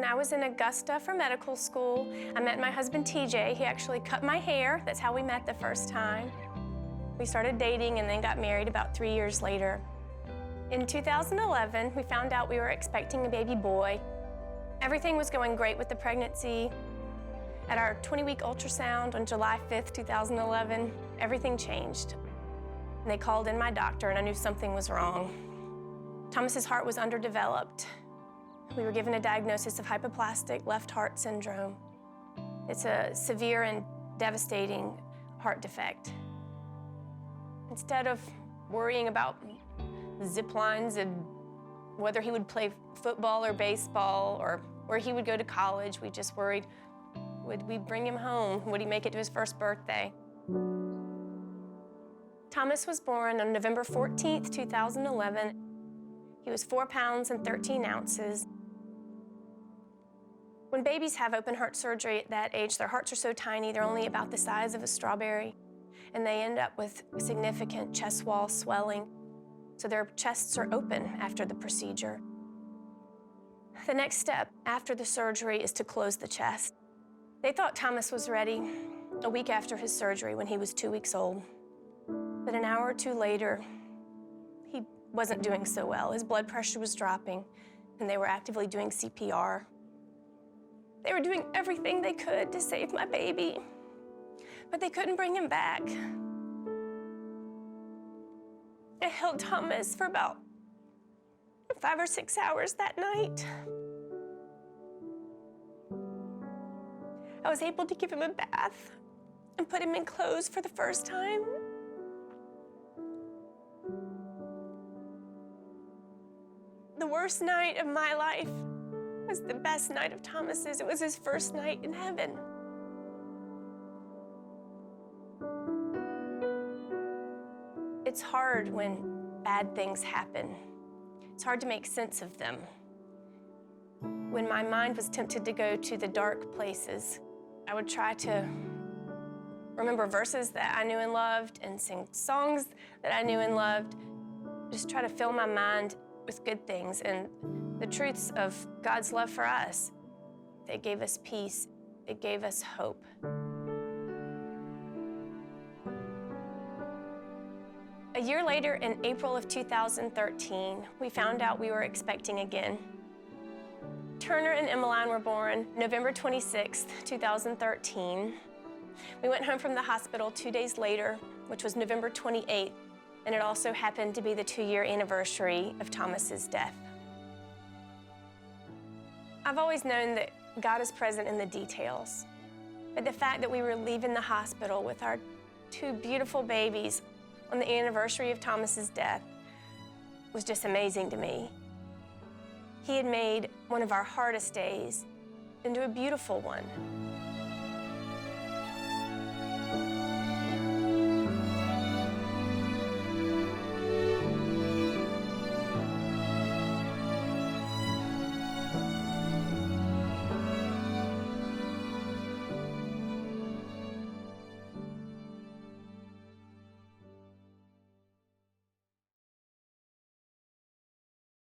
When I was in Augusta for medical school, I met my husband, TJ. He actually cut my hair. That's how we met the first time. We started dating and then got married about 3 years later. In 2011, we found out we were expecting a baby boy. Everything was going great with the pregnancy. At our 20-week ultrasound on July 5th, 2011, everything changed. And they called in my doctor, and I knew something was wrong. Thomas's heart was underdeveloped. We were given a diagnosis of hypoplastic left heart syndrome. It's a severe and devastating heart defect. Instead of worrying about zip lines and whether he would play football or baseball or where he would go to college, we just worried, would we bring him home? Would he make it to his first birthday? Thomas was born on November 14th, 2011. He was 4 pounds and 13 ounces. When babies have open heart surgery at that age, their hearts are so tiny, they're only about the size of a strawberry, and they end up with significant chest wall swelling. So their chests are open after the procedure. The next step after the surgery is to close the chest. They thought Thomas was ready a week after his surgery when he was 2 weeks old. But an hour or two later, he wasn't doing so well. His blood pressure was dropping, and they were actively doing CPR. They were doing everything they could to save my baby, but they couldn't bring him back. I held Thomas for about 5 or 6 hours that night. I was able to give him a bath and put him in clothes for the first time. The worst night of my life was the best night of Thomas's. It was his first night in heaven. It's hard when bad things happen. It's hard to make sense of them. When my mind was tempted to go to the dark places, I would try to remember verses that I knew and loved and sing songs that I knew and loved. Just try to fill my mind with good things and the truths of God's love for us. They gave us peace. It gave us hope. A year later, in April of 2013, we found out we were expecting again. Turner and Emmeline were born November 26th, 2013. We went home from the hospital 2 days later, which was November 28th, and it also happened to be the 2-year anniversary of Thomas's death. I've always known that God is present in the details, but the fact that we were leaving the hospital with our 2 beautiful babies on the anniversary of Thomas's death was just amazing to me. He had made one of our hardest days into a beautiful one.